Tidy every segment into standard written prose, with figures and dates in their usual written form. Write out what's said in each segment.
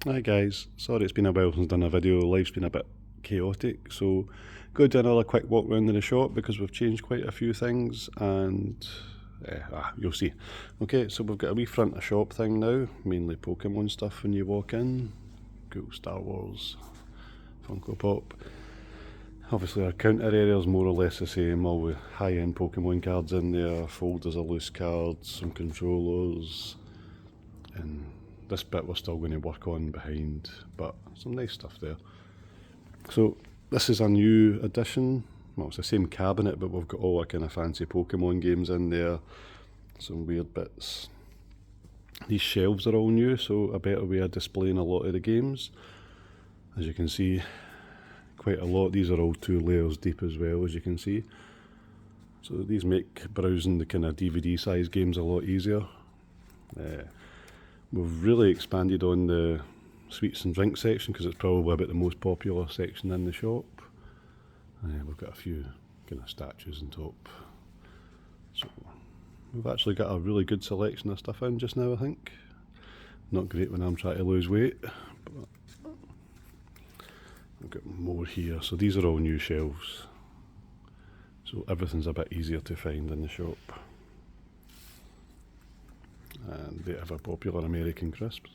Hi guys, sorry it's been a while since I've done a video, life's been a bit chaotic, so go do another quick walk around in the shop because we've changed quite a few things and you'll see. Okay, so we've got a wee front of shop thing now, mainly Pokemon stuff when you walk in. Cool Star Wars, Funko Pop. Obviously our counter area is more or less the same, all with high-end Pokemon cards in there, folders of loose cards, some controllers, and this bit we're still going to work on behind, but some nice stuff there. So this is a new addition. Well, it's the same cabinet, but we've got all our kind of fancy Pokemon games in there, some weird bits. These shelves are all new, so a better way of displaying a lot of the games. As you can see, quite a lot. These are all 2 layers deep as well, as you can see. So these make browsing the kind of DVD size games a lot easier. We've really expanded on the sweets and drinks section because it's probably about the most popular section in the shop. We've got a few kind of statues on top. So we've actually got a really good selection of stuff in just now, I think. Not great when I'm trying to lose weight, but we've got more here. So these are all new shelves. So everything's a bit easier to find in the shop. And the ever popular American crisps.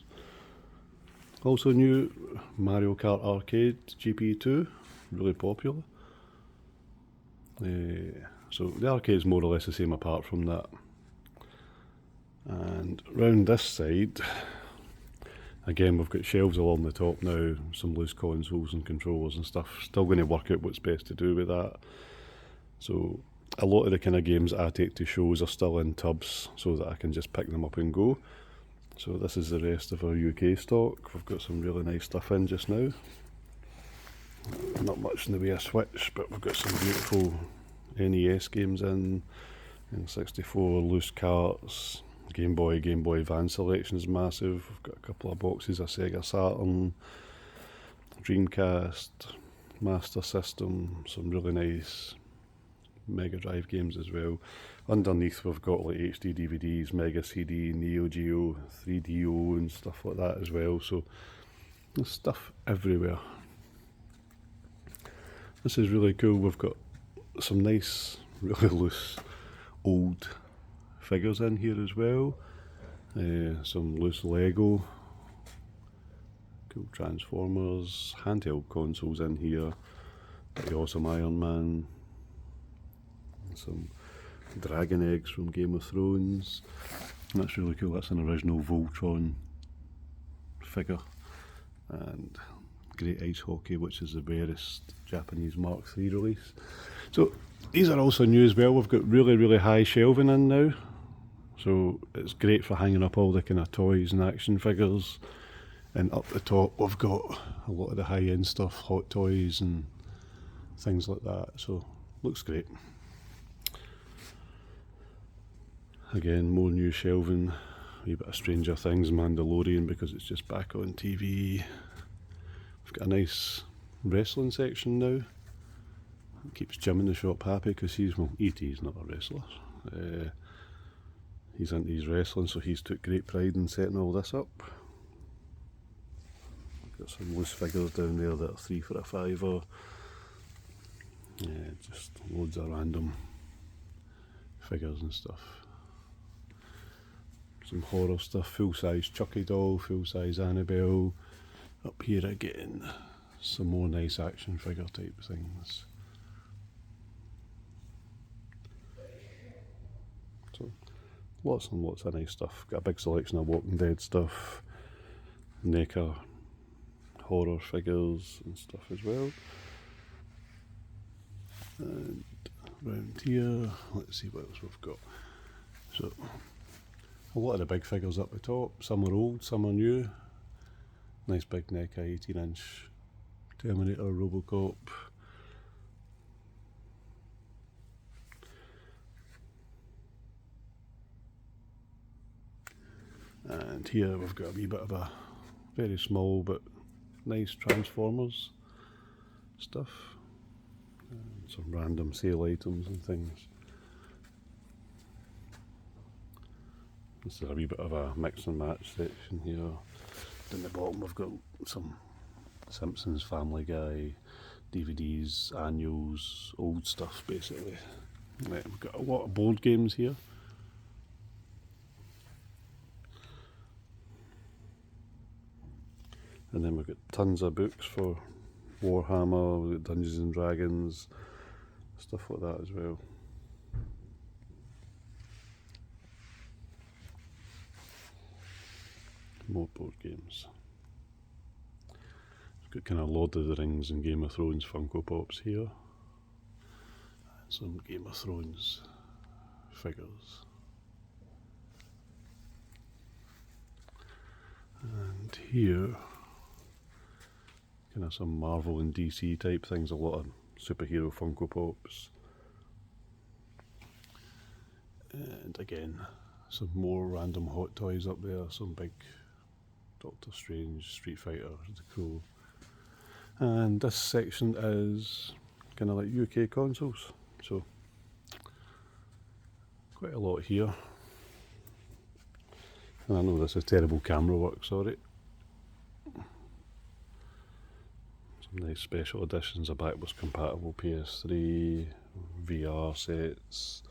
Also new Mario Kart Arcade GP2, really popular. So the arcade is more or less the same apart from that. And round this side, again we've got shelves along the top now, some loose consoles and controllers and stuff. Still going to work out what's best to do with that. So a lot of the kind of games I take to shows are still in tubs so that I can just pick them up and go. So this is the rest of our UK stock. We've got some really nice stuff in just now. Not much in the way of Switch, but we've got some beautiful NES games in, N64 loose carts, Game Boy Advance selection is massive. We've got a couple of boxes of Sega Saturn, Dreamcast, Master System, some really nice Mega Drive games as well. Underneath we've got like HD DVDs, Mega CD, Neo Geo, 3DO and stuff like that as well, so there's stuff everywhere. This is really cool. We've got some nice, really loose, old figures in here as well. Some loose Lego, cool Transformers, handheld consoles in here. The awesome Iron Man, some dragon eggs from Game of Thrones. And that's really cool. That's an original Voltron figure. And Great Ice Hockey, which is the rarest Japanese Mark III release. So these are also new as well. We've got really high shelving in now, so it's great for hanging up all the kind of toys and action figures. And up the top we've got a lot of the high end stuff, Hot Toys and things like that, so looks great. Again, more new shelving, a wee bit of Stranger Things, Mandalorian because it's just back on TV. We've got a nice wrestling section now. It keeps Jim in the shop happy because E.T.'s not a wrestler. He's into his wrestling, so he's took great pride in setting all this up. We've got some loose figures down there that are 3 for a £5. Just loads of random figures and stuff. Some horror stuff, full-size Chucky doll, full-size Annabelle. Up here again, some more nice action figure type things. So lots and lots of nice stuff. Got a big selection of Walking Dead stuff, NECA horror figures and stuff as well. And around here, let's see what else we've got. So a lot of the big figures up the top, some are old, some are new. Nice big NECA 18-inch Terminator, Robocop. And here we've got a wee bit of a very small but nice Transformers stuff. And some random sale items and things. This is a wee bit of a mix and match section here. Down the bottom we've got some Simpsons, Family Guy, DVDs, annuals, old stuff basically. Right, we've got a lot of board games here. And then we've got tons of books for Warhammer, we've got Dungeons and Dragons, stuff like that as well. More board games. We've got kind of Lord of the Rings and Game of Thrones Funko Pops here. And some Game of Thrones figures. And here, kind of some Marvel and DC type things, a lot of superhero Funko Pops. And again, some more random hot toys up there, some big Doctor Strange, Street Fighter, the Crow. And this section is kind of like UK consoles, so quite a lot here. And I know this is terrible camera work, sorry. Some nice special editions of backwards compatible PS3, VR sets,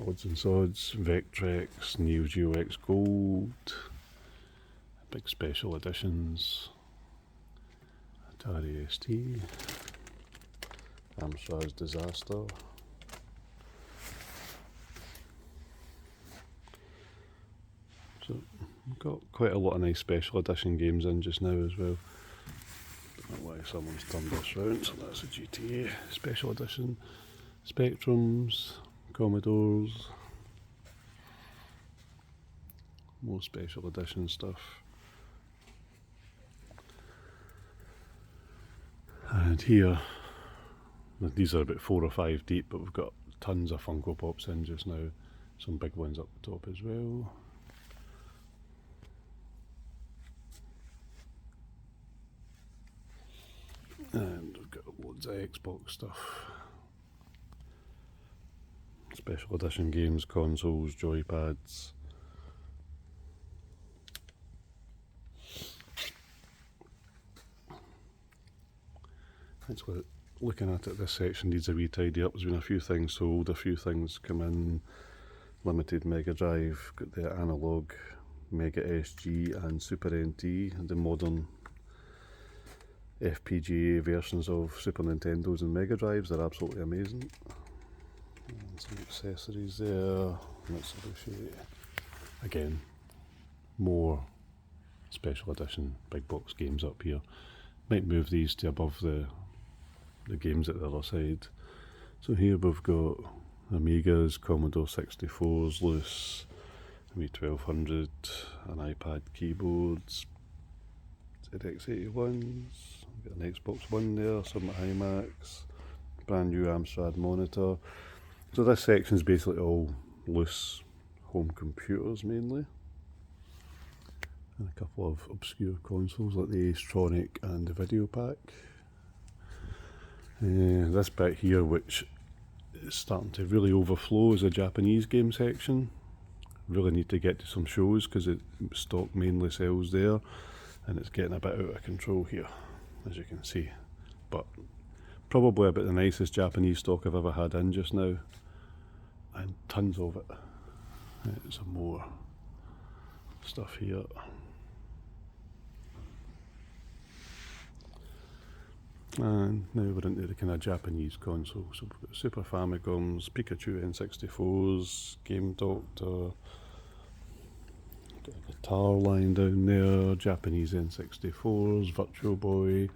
odds and sods, Vectrex, Neo Geo X Gold, big special editions, Atari ST, Amstrad's Disaster. So we've got quite a lot of nice special edition games in just now as well. Don't know why someone's turned this round, so that's a GTA special edition. Spectrums, Commodores, more special edition stuff. And here, these are about 4 or 5 deep, but we've got tons of Funko Pops in just now. Some big ones up the top as well. And we've got loads of Xbox stuff. Special edition games, consoles, joypads. Actually, looking at it, this section needs a wee tidy up. There's been a few things sold, a few things come in. Limited Mega Drive, got the analog Mega SG and Super NT, the modern FPGA versions of Super Nintendos and Mega Drives. They're absolutely amazing. And some accessories there. Mitsubishi. Again, more special edition big box games up here. Might move these to above the games at the other side. So here we've got Amigas, Commodore 64s loose, V1200, an iPad keyboards, ZX81s, got an Xbox One there, some iMacs, brand new Amstrad monitor. So this section is basically all loose home computers mainly. And a couple of obscure consoles like the Astronic and the Video Pack. This bit here, which is starting to really overflow, is a Japanese game section. Really need to get to some shows because stock mainly sells there, and it's getting a bit out of control here, as you can see. But probably about the nicest Japanese stock I've ever had in just now, and tons of it. Some more stuff here. And now we're into the kind of Japanese consoles. So we've got Super Famicoms, Pikachu N64s, Game Doctor, got a guitar line down there, Japanese N64s, Virtual Boy,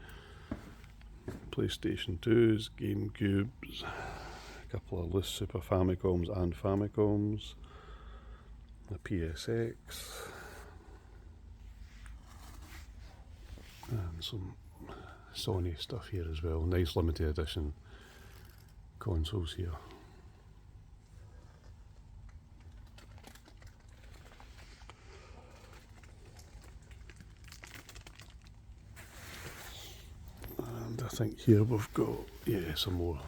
PlayStation 2s, GameCubes, a couple of loose Super Famicoms and Famicoms, a PSX, and some Sony stuff here as well. Nice limited edition consoles here. And I think here we've got, some more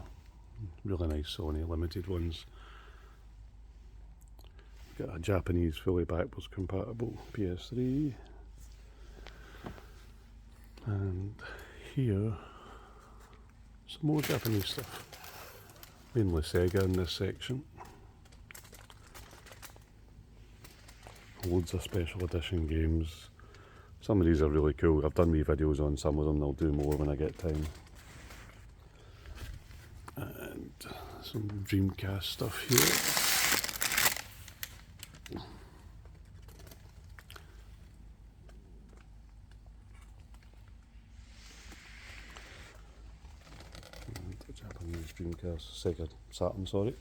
really nice Sony limited ones. Got a Japanese fully backwards compatible PS3. here, some more Japanese stuff. Mainly Sega in this section. Loads of special edition games. Some of these are really cool. I've done wee videos on some of them, I'll do more when I get time. And some Dreamcast stuff here. Japanese Dreamcast, Sega Saturn, sorry.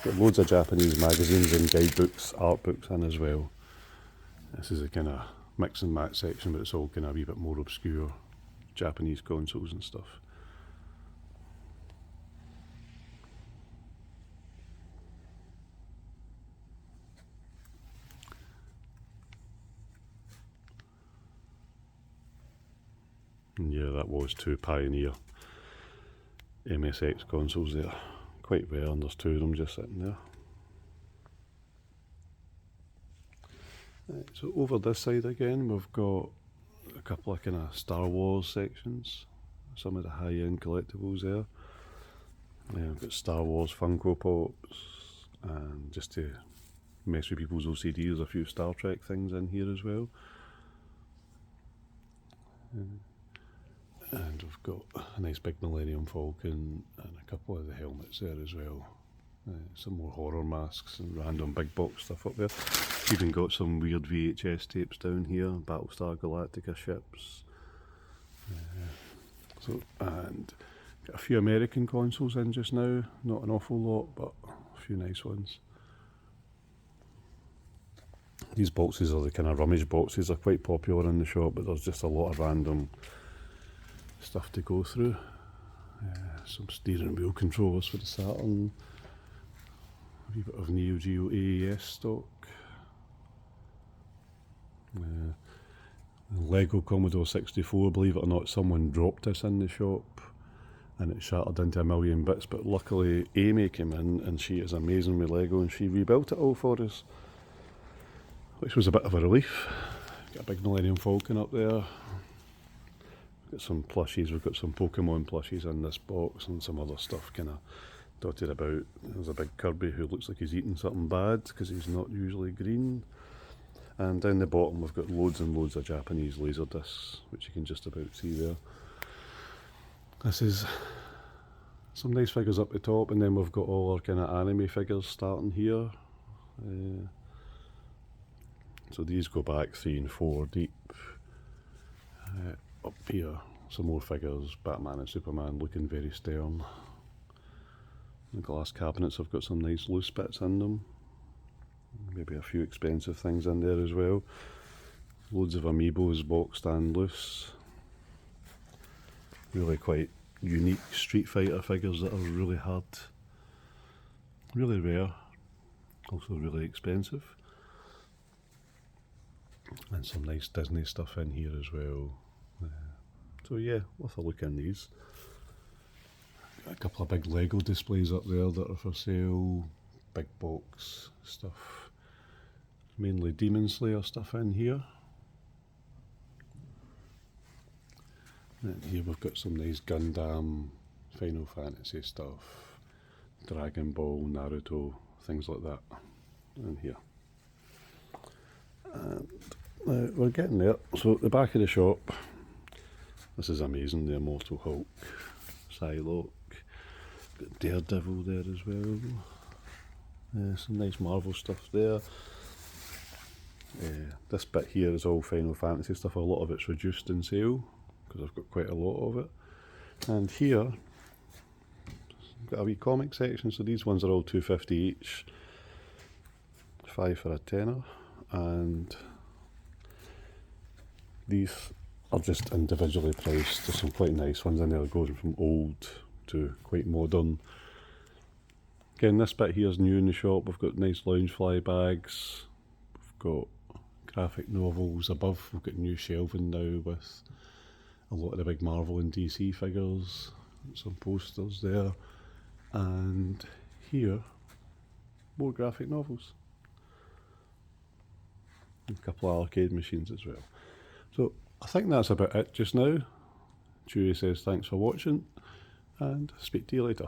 Got loads of Japanese magazines and guidebooks, art books in as well. This is a kind of mix and match section, but it's all kind of a wee bit more obscure Japanese consoles and stuff. And yeah, that was two Pioneer MSX consoles there. Quite rare, and there's two of them just sitting there. Right, so over this side again, we've got a couple of kind of Star Wars sections. Some of the high-end collectibles there. We've got Star Wars Funko Pops, and just to mess with people's OCD, there's a few Star Trek things in here as well. And we've got a nice big Millennium Falcon and a couple of the helmets there as well. Some more horror masks and random big box stuff up there. Even got some weird VHS tapes down here, Battlestar Galactica ships. And got a few American consoles in just now, not an awful lot, but a few nice ones. These boxes are the kind of rummage boxes, they're quite popular in the shop, but there's just a lot of random stuff to go through. Some steering wheel controllers for the Saturn, a wee bit of Neo Geo AES stock, Lego Commodore 64, believe it or not, someone dropped this in the shop and it shattered into a million bits, but luckily Amy came in and she is amazing with Lego and she rebuilt it all for us, which was a bit of a relief. Got a big Millennium Falcon up there. Got some plushies, we've got some Pokemon plushies in this box and some other stuff kind of dotted about. There's a big Kirby who looks like he's eating something bad because he's not usually green. And down the bottom we've got loads and loads of Japanese laser discs, which you can just about see there. This is some nice figures up the top, and then we've got all our kind of anime figures starting here. So these go back 3 and 4 deep. Up here, some more figures, Batman and Superman looking very stern. The glass cabinets have got some nice loose bits in them. Maybe a few expensive things in there as well. Loads of Amiibos boxed and loose. Really quite unique Street Fighter figures that are really hard, really rare, also really expensive. And some nice Disney stuff in here as well. So yeah, worth a look in these. Got a couple of big Lego displays up there that are for sale. Big box stuff. Mainly Demon Slayer stuff in here. And here we've got some nice Gundam, Final Fantasy stuff, Dragon Ball, Naruto, things like that in here. And we're getting there. So at the back of the shop, this is amazing, the Immortal Hulk, Psylocke, got Daredevil there as well. Some nice Marvel stuff there. This bit here is all Final Fantasy stuff, a lot of it's reduced in sale, because I've got quite a lot of it. And here, got a wee comic section, so these ones are all $2.50 each, 5 for a tenner, and these are just individually priced. There's some quite nice ones in there, going from old to quite modern. Again, this bit here is new in the shop. We've got nice Loungefly bags, we've got graphic novels above, we've got new shelving now with a lot of the big Marvel and DC figures, some posters there, and here, more graphic novels. A couple of arcade machines as well. So I think that's about it just now. Chewie says thanks for watching and speak to you later.